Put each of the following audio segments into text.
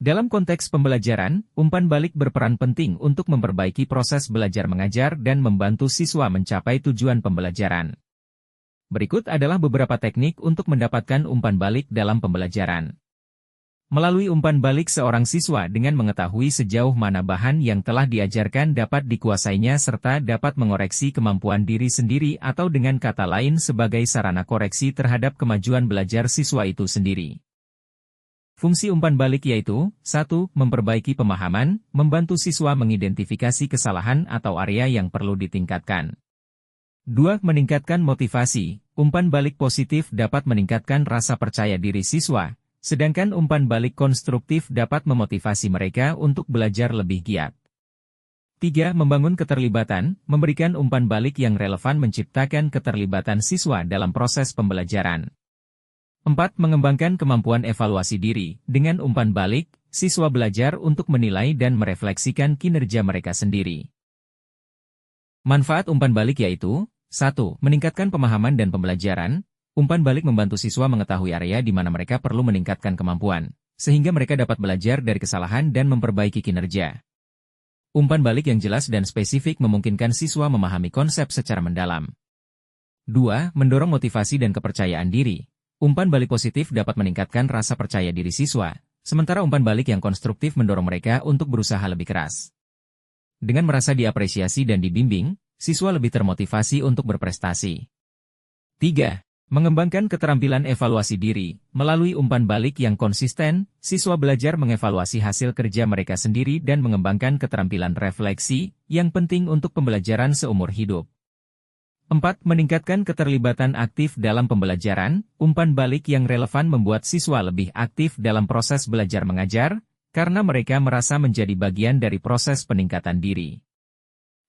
Dalam konteks pembelajaran, umpan balik berperan penting untuk memperbaiki proses belajar mengajar dan membantu siswa mencapai tujuan pembelajaran. Berikut adalah beberapa teknik untuk mendapatkan umpan balik dalam pembelajaran. Melalui umpan balik seorang siswa dengan mengetahui sejauh mana bahan yang telah diajarkan dapat dikuasainya serta dapat mengoreksi kemampuan diri sendiri atau dengan kata lain sebagai sarana koreksi terhadap kemajuan belajar siswa itu sendiri. Fungsi umpan balik yaitu, 1. Memperbaiki pemahaman, membantu siswa mengidentifikasi kesalahan atau area yang perlu ditingkatkan. 2. Meningkatkan motivasi, umpan balik positif dapat meningkatkan rasa percaya diri siswa, sedangkan umpan balik konstruktif dapat memotivasi mereka untuk belajar lebih giat. 3. Membangun keterlibatan, memberikan umpan balik yang relevan menciptakan keterlibatan siswa dalam proses pembelajaran. 4. Mengembangkan kemampuan evaluasi diri. Dengan umpan balik, siswa belajar untuk menilai dan merefleksikan kinerja mereka sendiri. Manfaat umpan balik yaitu, 1. Meningkatkan pemahaman dan pembelajaran. Umpan balik membantu siswa mengetahui area di mana mereka perlu meningkatkan kemampuan, sehingga mereka dapat belajar dari kesalahan dan memperbaiki kinerja. Umpan balik yang jelas dan spesifik memungkinkan siswa memahami konsep secara mendalam. 2. Mendorong motivasi dan kepercayaan diri. Umpan balik positif dapat meningkatkan rasa percaya diri siswa, sementara umpan balik yang konstruktif mendorong mereka untuk berusaha lebih keras. Dengan merasa diapresiasi dan dibimbing, siswa lebih termotivasi untuk berprestasi. 3. Mengembangkan keterampilan evaluasi diri. Melalui umpan balik yang konsisten, siswa belajar mengevaluasi hasil kerja mereka sendiri dan mengembangkan keterampilan refleksi, yang penting untuk pembelajaran seumur hidup. 4. Meningkatkan keterlibatan aktif dalam pembelajaran. Umpan balik yang relevan membuat siswa lebih aktif dalam proses belajar mengajar, karena mereka merasa menjadi bagian dari proses peningkatan diri.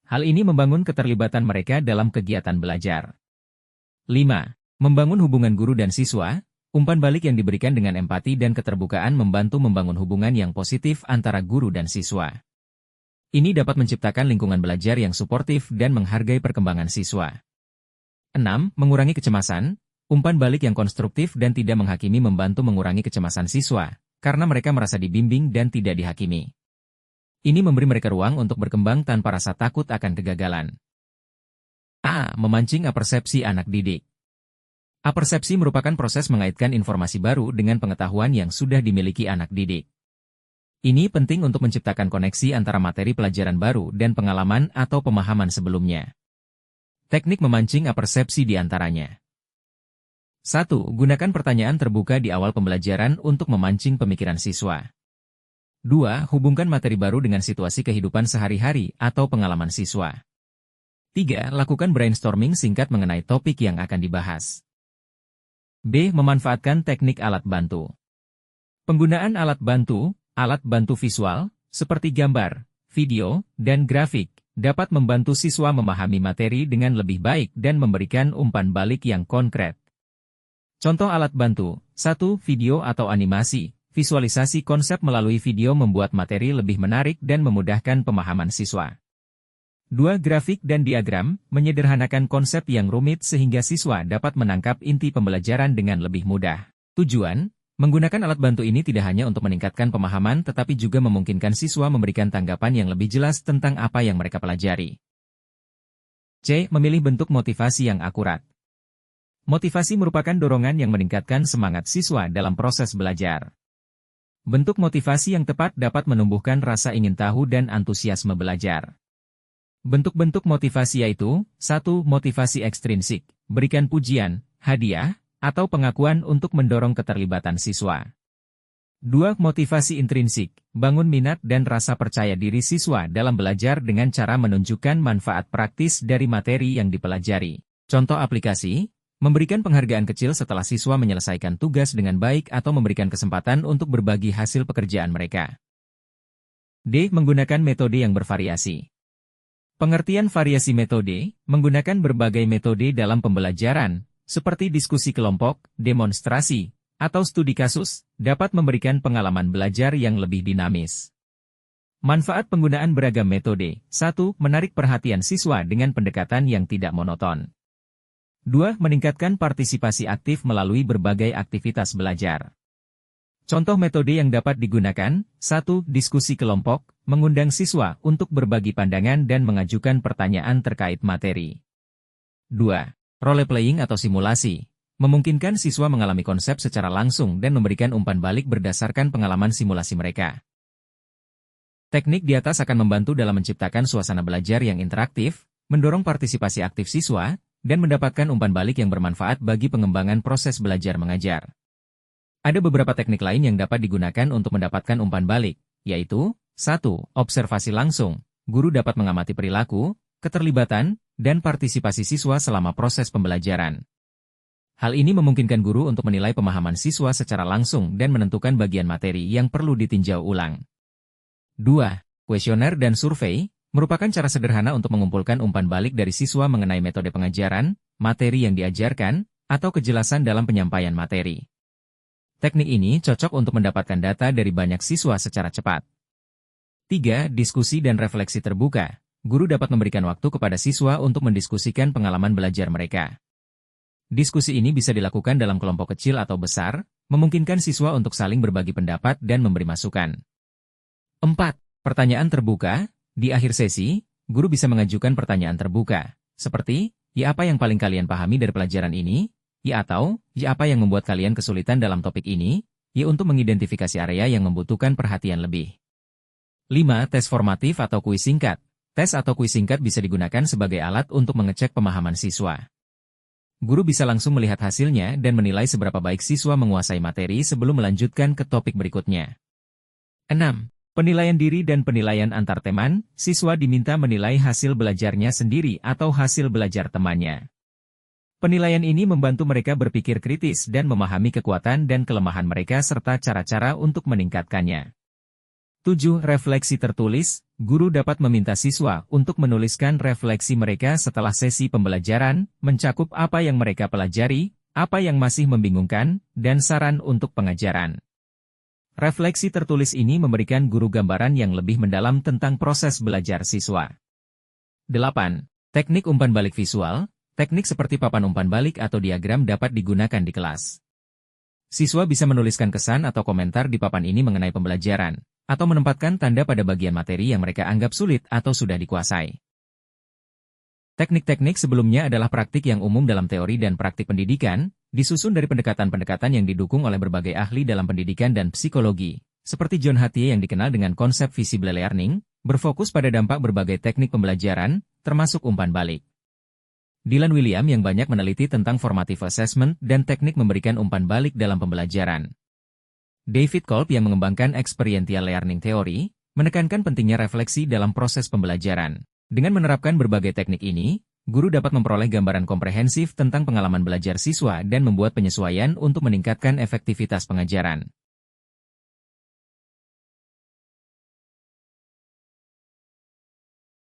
Hal ini membangun keterlibatan mereka dalam kegiatan belajar. 5. Membangun hubungan guru dan siswa. Umpan balik yang diberikan dengan empati dan keterbukaan membantu membangun hubungan yang positif antara guru dan siswa. Ini dapat menciptakan lingkungan belajar yang suportif dan menghargai perkembangan siswa. 6. Mengurangi kecemasan. Umpan balik yang konstruktif dan tidak menghakimi membantu mengurangi kecemasan siswa, karena mereka merasa dibimbing dan tidak dihakimi. Ini memberi mereka ruang untuk berkembang tanpa rasa takut akan kegagalan. A. Memancing apersepsi anak didik. Apersepsi merupakan proses mengaitkan informasi baru dengan pengetahuan yang sudah dimiliki anak didik. Ini penting untuk menciptakan koneksi antara materi pelajaran baru dan pengalaman atau pemahaman sebelumnya. Teknik memancing apersepsi di antaranya. 1. Gunakan pertanyaan terbuka di awal pembelajaran untuk memancing pemikiran siswa. 2. Hubungkan materi baru dengan situasi kehidupan sehari-hari atau pengalaman siswa. 3. Lakukan brainstorming singkat mengenai topik yang akan dibahas. B. Memanfaatkan teknik alat bantu. Penggunaan alat bantu visual, seperti gambar, video, dan grafik, dapat membantu siswa memahami materi dengan lebih baik dan memberikan umpan balik yang konkret. Contoh alat bantu, 1. Video atau animasi. Visualisasi konsep melalui video membuat materi lebih menarik dan memudahkan pemahaman siswa. 2. Grafik dan diagram, menyederhanakan konsep yang rumit sehingga siswa dapat menangkap inti pembelajaran dengan lebih mudah. Tujuan, menggunakan alat bantu ini tidak hanya untuk meningkatkan pemahaman tetapi juga memungkinkan siswa memberikan tanggapan yang lebih jelas tentang apa yang mereka pelajari. C. Memilih bentuk motivasi yang akurat. Motivasi merupakan dorongan yang meningkatkan semangat siswa dalam proses belajar. Bentuk motivasi yang tepat dapat menumbuhkan rasa ingin tahu dan antusiasme belajar. Bentuk-bentuk motivasi yaitu, 1. Motivasi ekstrinsik, berikan pujian, hadiah, atau pengakuan untuk mendorong keterlibatan siswa. 2. Motivasi intrinsik, bangun minat dan rasa percaya diri siswa dalam belajar dengan cara menunjukkan manfaat praktis dari materi yang dipelajari. Contoh aplikasi, memberikan penghargaan kecil setelah siswa menyelesaikan tugas dengan baik atau memberikan kesempatan untuk berbagi hasil pekerjaan mereka. D. Menggunakan metode yang bervariasi. Pengertian variasi metode, menggunakan berbagai metode dalam pembelajaran, seperti diskusi kelompok, demonstrasi, atau studi kasus, dapat memberikan pengalaman belajar yang lebih dinamis. Manfaat penggunaan beragam metode. 1. Menarik perhatian siswa dengan pendekatan yang tidak monoton. 2. Meningkatkan partisipasi aktif melalui berbagai aktivitas belajar. Contoh metode yang dapat digunakan, 1. Diskusi kelompok, mengundang siswa untuk berbagi pandangan dan mengajukan pertanyaan terkait materi. 2. Role-playing atau simulasi, memungkinkan siswa mengalami konsep secara langsung dan memberikan umpan balik berdasarkan pengalaman simulasi mereka. Teknik di atas akan membantu dalam menciptakan suasana belajar yang interaktif, mendorong partisipasi aktif siswa, dan mendapatkan umpan balik yang bermanfaat bagi pengembangan proses belajar mengajar. Ada beberapa teknik lain yang dapat digunakan untuk mendapatkan umpan balik, yaitu 1. Observasi langsung. Guru dapat mengamati perilaku, keterlibatan, dan partisipasi siswa selama proses pembelajaran. Hal ini memungkinkan guru untuk menilai pemahaman siswa secara langsung dan menentukan bagian materi yang perlu ditinjau ulang. 2. Kuesioner dan survei merupakan cara sederhana untuk mengumpulkan umpan balik dari siswa mengenai metode pengajaran, materi yang diajarkan, atau kejelasan dalam penyampaian materi. Teknik ini cocok untuk mendapatkan data dari banyak siswa secara cepat. 3. Diskusi dan refleksi terbuka. Guru dapat memberikan waktu kepada siswa untuk mendiskusikan pengalaman belajar mereka. Diskusi ini bisa dilakukan dalam kelompok kecil atau besar, memungkinkan siswa untuk saling berbagi pendapat dan memberi masukan. 4. Pertanyaan terbuka. Di akhir sesi, guru bisa mengajukan pertanyaan terbuka, seperti, "Ya, apa yang paling kalian pahami dari pelajaran ini?" Ya, atau, "Ya, apa yang membuat kalian kesulitan dalam topik ini?" Ya, untuk mengidentifikasi area yang membutuhkan perhatian lebih. 5. Tes formatif atau kuis singkat. Tes atau kuis singkat bisa digunakan sebagai alat untuk mengecek pemahaman siswa. Guru bisa langsung melihat hasilnya dan menilai seberapa baik siswa menguasai materi sebelum melanjutkan ke topik berikutnya. 6. Penilaian diri dan penilaian antar teman. Siswa diminta menilai hasil belajarnya sendiri atau hasil belajar temannya. Penilaian ini membantu mereka berpikir kritis dan memahami kekuatan dan kelemahan mereka serta cara-cara untuk meningkatkannya. 7. Refleksi tertulis. Guru dapat meminta siswa untuk menuliskan refleksi mereka setelah sesi pembelajaran, mencakup apa yang mereka pelajari, apa yang masih membingungkan, dan saran untuk pengajaran. Refleksi tertulis ini memberikan guru gambaran yang lebih mendalam tentang proses belajar siswa. 8. Teknik umpan balik visual. Teknik seperti papan umpan balik atau diagram dapat digunakan di kelas. Siswa bisa menuliskan kesan atau komentar di papan ini mengenai pembelajaran, atau menempatkan tanda pada bagian materi yang mereka anggap sulit atau sudah dikuasai. Teknik-teknik sebelumnya adalah praktik yang umum dalam teori dan praktik pendidikan, disusun dari pendekatan-pendekatan yang didukung oleh berbagai ahli dalam pendidikan dan psikologi, seperti John Hattie yang dikenal dengan konsep visible learning, berfokus pada dampak berbagai teknik pembelajaran, termasuk umpan balik. Dylan William yang banyak meneliti tentang formative assessment dan teknik memberikan umpan balik dalam pembelajaran. David Kolb yang mengembangkan experiential learning theory, menekankan pentingnya refleksi dalam proses pembelajaran. Dengan menerapkan berbagai teknik ini, guru dapat memperoleh gambaran komprehensif tentang pengalaman belajar siswa dan membuat penyesuaian untuk meningkatkan efektivitas pengajaran.